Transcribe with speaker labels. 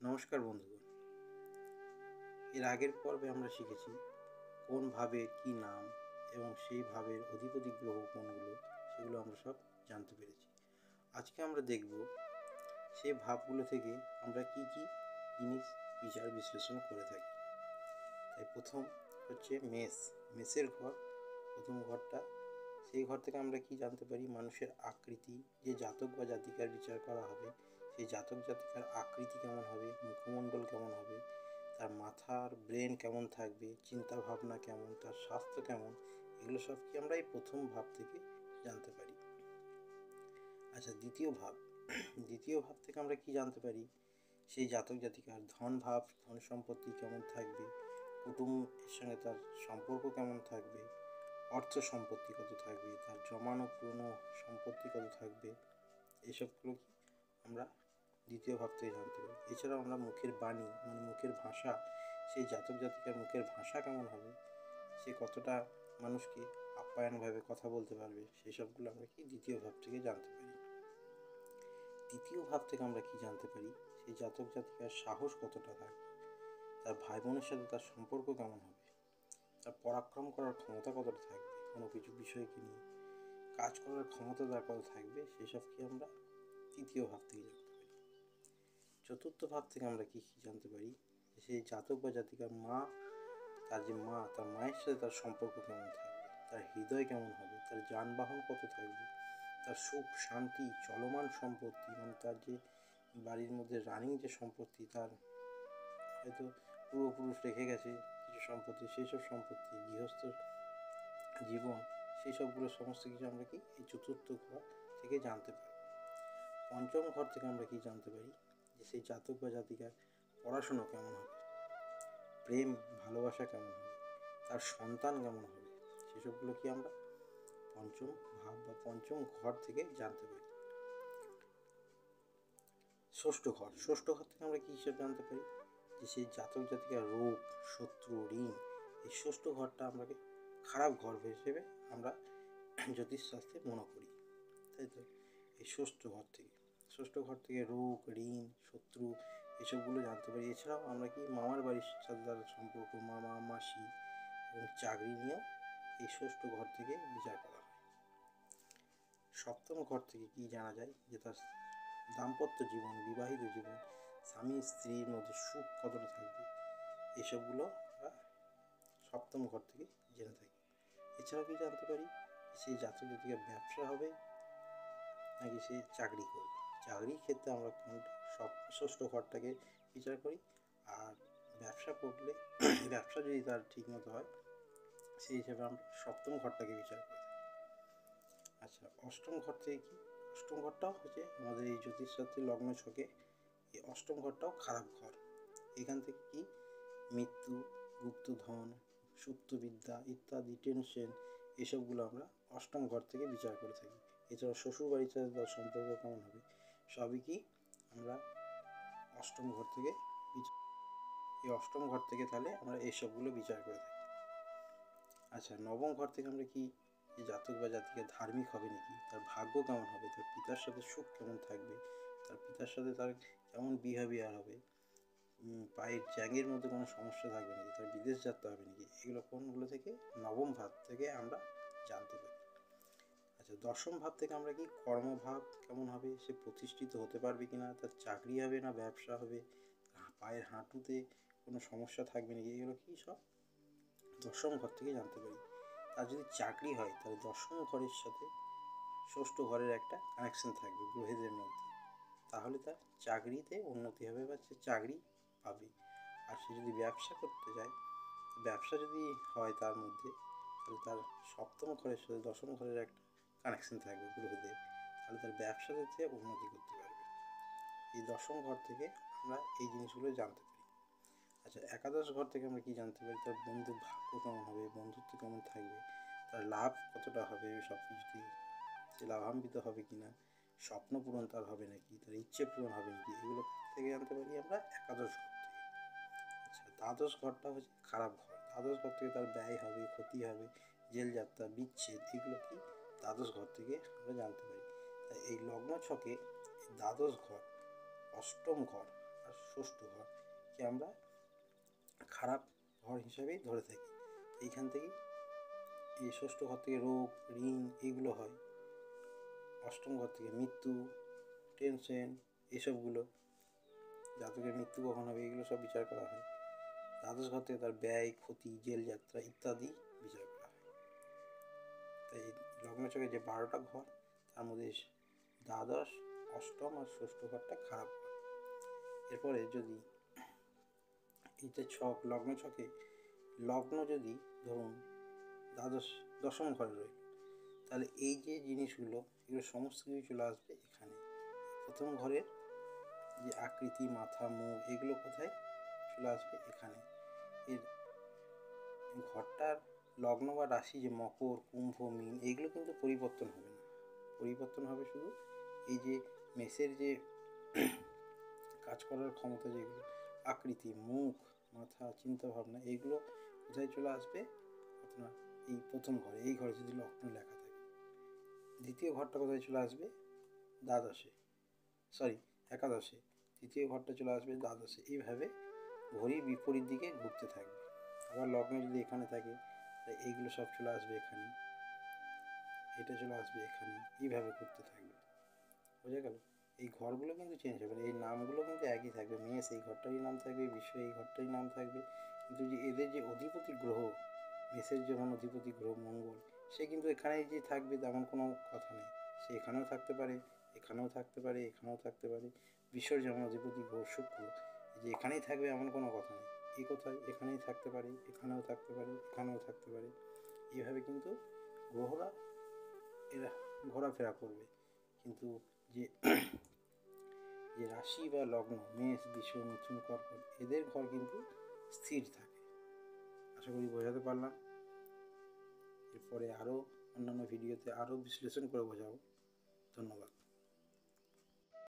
Speaker 1: নমস্কার বন্ধুগণ। এর আগের পর্বে আমরা শিখেছি কোন ভাবের কী নাম এবং সেই ভাবের অধিপতি গ্রহ কোনগুলো, সেগুলো আমরা সব জানতে পেরেছি। আজকে আমরা দেখব সেই ভাবগুলো থেকে আমরা কি কি জিনিস বিচার বিশ্লেষণ করে থাকি। তাই প্রথম হচ্ছে মেসের ঘর। প্রথম ঘরটা, সেই ঘর থেকে আমরা কি জানতে পারি? মানুষের আকৃতি, যে জাতক বা জাতিকার বিচার করা হবে সেই জাতক জাতিকার আকৃতি কেমন হবে, মুখমণ্ডল কেমন হবে, তার মাথার ব্রেন কেমন থাকবে, চিন্তা ভাবনা কেমন, তার স্বাস্থ্য কেমন, এগুলো সব কি আমরা এই প্রথম ভাব থেকে জানতে পারি। আচ্ছা, দ্বিতীয় ভাব থেকে আমরা কি জানতে পারি? সেই জাতক জাতিকার ধন সম্পত্তি কেমন থাকবে, কুটুম্বের সঙ্গে তার সম্পর্ক কেমন থাকবে, অর্থ সম্পত্তি কত থাকবে, তার জমানো পুরনো সম্পত্তি কত থাকবে, এসবগুলো কি আমরা দ্বিতীয় ভাব থেকে জানতে পারি। এছাড়াও আমরা মুখের বাণী, মানে মুখের ভাষা, সেই জাতক জাতিকার মুখের ভাষা কেমন হবে, সে কতটা মানুষকে আপ্যায়নভাবে কথা বলতে পারবে, সেই সবগুলো আমরা কি দ্বিতীয় ভাব থেকে জানতে পারি। তৃতীয় ভাব থেকে আমরা কি জানতে পারি? সেই জাতক জাতিকার সাহস কতটা থাকবে, তার ভাই বোনের সাথে তার সম্পর্ক কেমন হবে, তার পরাক্রম করার ক্ষমতা কতটা থাকবে, কোনো কিছু বিষয়কে নিয়ে কাজ করার ক্ষমতা তার কত থাকবে, সেসব কি আমরা তৃতীয় ভাব থেকে জানতে পারি। চতুর্থ ভাব থেকে আমরা কি জানতে পারি? সেই জাতক বা জাতিকার তার মায়ের সাথে তার সম্পর্ক কেমন থাকবে, তার হৃদয় কেমন হবে, তার যানবাহন কত থাকবে, তার সুখ শান্তি চলমান সম্পত্তি, মানে তার যে বাড়ির মধ্যে রানিং যে সম্পত্তি, তার হয়তো পূর্বপুরুষ রেখে গেছে কিছু সম্পত্তি, সেই সব সম্পত্তি, গৃহস্থ জীবন, সেই সবগুলো সমস্ত কিছু আমরা কি এই চতুর্থ ঘর থেকে জানতে পারি। পঞ্চম ঘর থেকে আমরা কি জানতে পারি? যে সেই জাতক বা জাতিকার পড়াশুনো কেমন হবে, প্রেম ভালোবাসা কেমন হবে, তার সন্তান কেমন হবে, সেসবগুলো কি আমরা পঞ্চম ভাব বা পঞ্চম ঘর থেকে জানতে পারি। ষষ্ঠ ঘর থেকে আমরা কি হিসেবে জানতে পারি? যে সেই জাতক জাতিকার রোগ, শত্রু, ঋণ, এই ষষ্ঠ ঘরটা আমাকে খারাপ ঘর হিসেবে আমরা জ্যোতিষশাস্ত্রে মনে করি, তাই তো? এই ষষ্ঠ ঘর থেকে রোগ, ঋণ, শত্রু, এসবগুলো জানতে পারি। এছাড়াও আমরা কি মামার বাড়ির সাথে তার সম্পর্ক, মামা মাসি এবং চাকরি নিয়েও এই ষষ্ঠ ঘর থেকে বিচার করা হয়। সপ্তম ঘর থেকে কি জানা যায়? যে তার দাম্পত্য জীবন, বিবাহিত জীবন, স্বামী স্ত্রীর মধ্যে সুখ কতটা থাকবে, এসবগুলো আমরা সপ্তম ঘর থেকে জেনে থাকি। এছাড়াও কি জানতে পারি? সেই জাতক জাতিকার ব্যবসা হবে নাকি সে চাকরি করবে। চাকরির ক্ষেত্রে আমরা ষষ্ঠ ঘরটাকে বিচার করি, আর ব্যবসা করলে ব্যবসা যদি তার ঠিক মতো হয়, সেই হিসাবে আমরা সপ্তম ঘরটাকে বিচার করি। আচ্ছা, অষ্টম ঘর থেকে কি? অষ্টম ঘরটাও হচ্ছে আমাদের এই জ্যোতিষশাস্ত্রের লগ্ন ছকে এই অষ্টম ঘরটাও খারাপ ঘর। এখান থেকে কি মৃত্যু, গুপ্তধন, সুপ্তবিদ্যা ইত্যাদি, টেনশন, এসবগুলো আমরা অষ্টম ঘর থেকে বিচার করে থাকি। এছাড়া শ্বশুর বাড়ির সাথে তার সম্পর্ক কেমন হবে, সবই কি আমরা অষ্টম ঘর থেকে এই অষ্টম ঘর থেকে তাহলে আমরা এইসবগুলো বিচার করে থাকি। আচ্ছা, নবম ঘর থেকে আমরা কি যে জাতক বা জাতিকা ধার্মিক হবে নাকি, তার ভাগ্য কেমন হবে, তার পিতার সাথে সুখ কেমন থাকবে, তার পিতার সাথে তার কেমন বিহেভিয়ার হবে, পায়ের জ্যাঙের মধ্যে কোনো সমস্যা থাকবে নাকি, তার বিদেশ যাত্রা হবে নাকি, এগুলো কোনগুলো থেকে? নবম ভাব থেকে আমরা জানতে পারি। আচ্ছা, দশম ভাব থেকে আমরা কি কর্মভাব কেমন হবে, সে প্রতিষ্ঠিত হতে পারবে কিনা, তার চাকরি হবে না ব্যবসা হবে, পায়ের হাঁটুতে কোনো সমস্যা থাকবে নাকি, এগুলো কি সব দশম ঘর থেকে জানতে পারি। তার যদি চাকরি হয় তাহলে দশম ঘরের সাথে ষষ্ঠ ঘরের একটা কানেকশন থাকবে গ্রহেদের মধ্যে, তাহলে তার চাকরিতে উন্নতি হবে বা সে চাকরি পাবে। আর সে যদি ব্যবসা করতে যায়, ব্যবসা যদি হয় তার মধ্যে, তাহলে তার সপ্তম ঘরের সাথে দশম ঘরের একটা কানেকশন থাকবে গ্রহদের, তাহলে তার ব্যবসাতে সে উন্নতি করতে পারবে। এই দশম ঘর থেকে আমরা এই জিনিসগুলো জানতে পারি। আচ্ছা, একাদশ ঘর থেকে আমরা কি জানতে পারি? তার বন্ধুর ভাগ্য কেমন হবে, বন্ধুত্ব কেমন থাকবে, তার লাভ কতটা হবে, সব কিছুতেই সে লাভান্বিত হবে কিনা, স্বপ্ন পূরণ তার হবে নাকি, তার ইচ্ছে পূরণ হবে নাকি, এগুলো থেকে জানতে পারি আমরা একাদশ ঘর থেকে। আচ্ছা, দ্বাদশ ঘরটা হচ্ছে খারাপ ঘর। দ্বাদশ ঘর থেকে তার ব্যয় হবে, ক্ষতি হবে, জেল যাত্রা, বিচ্ছেদ, এগুলো কি দ্বাদশ ঘর থেকে আমরা জানতে পারি। তাই এই লগ্ন ছকে দ্বাদশ ঘর, অষ্টম ঘর আর ষষ্ঠ ঘরকে আমরা খারাপ ঘর হিসাবেই ধরে থাকি। এইখান থেকেই এই ষষ্ঠ ঘর থেকে রোগ, ঋণ এইগুলো হয়। অষ্টম ঘর থেকে মৃত্যু, টেনশন এসবগুলো, জাতকের মৃত্যু কখন হবে এগুলো সব বিচার করা হয়। দ্বাদশ ঘর থেকে তার ব্যয়, ক্ষতি, জেল যাত্রা ইত্যাদি বিচার করা হয়। তাই লগ্নচক্রে যে 12টা ঘর তার মধ্যে দ্বাদশ, অষ্টম আর ষষ্ঠ ঘরটা খারাপ ঘর। এরপরে যদি এইটা ছক, লগ্নছকে লগ্ন যদি ধরুন দশম ঘরে রইল, তাহলে এই যে জিনিসগুলো এগুলো সমস্ত কিছু চলে আসবে এখানে। প্রথম ঘরের যে আকৃতি, মাথা, মুখ এগুলো কোথায় চলে আসবে? এখানে। এর ঘরটার লগ্ন বা রাশি যে মকর, কুম্ভ, মীন এইগুলো কিন্তু পরিবর্তন হবে না। পরিবর্তন হবে শুধু এই যে মেষের যে কাজ করার ক্ষমতা, যেগুলো আকৃতি, মুখ, মাথা, চিন্তা ভাবনা এইগুলো কোথায় চলে আসবে? আপনার এই প্রথম ঘরে, এই ঘরে যদি লগ্ন লেখা থাকে। দ্বিতীয় ঘরটা কোথায় চলে আসবে? একাদশে। তৃতীয় ঘরটা চলে আসবে দ্বাদশে। এইভাবে ঘড়ির বিপরীত দিকে ঘুরতে থাকবে। আবার লগ্ন যদি এখানে থাকে তাহলে এইগুলো সব চলে আসবে এখানে, এটা চলে আসবে এখানে, এইভাবে ঘুরতে থাকবে। বোঝা গেল? এই ঘরগুলো কিন্তু চেঞ্জ হবে না, এই নামগুলো কিন্তু একই থাকবে। মেষ এই ঘরটারই নাম থাকবে, বিশ্ব এই ঘরটারই নাম থাকবে, কিন্তু যে এদের যে অধিপতি গ্রহ, মেষের যেমন অধিপতি গ্রহ মঙ্গল, সে কিন্তু এখানেই যে থাকবে তেমন কোনো কথা নেই। সে এখানেও থাকতে পারে, এখানেও থাকতে পারে, এখানেও থাকতে পারে। বিশ্বর যেমন অধিপতি গ্রহ শুক্র, যে এখানেই থাকবে এমন কোনো কথা নেই। এই কোথায় এখানেই থাকতে পারে, এখানেও থাকতে পারে, এখানেও থাকতে পারে। এইভাবে কিন্তু গ্রহরা এরা ঘোরাফেরা করবে। কিন্তু যে যে রাশি বা লগ্ন মেষ, বৃষ, মিথুন, কর্কট এদের ঘর কিন্তু স্থির থাকে। আশা করি বোঝাতে পারলাম। এরপরে আরও অন্যান্য ভিডিওতে আরও বিশ্লেষণ করে বোঝাবো। ধন্যবাদ।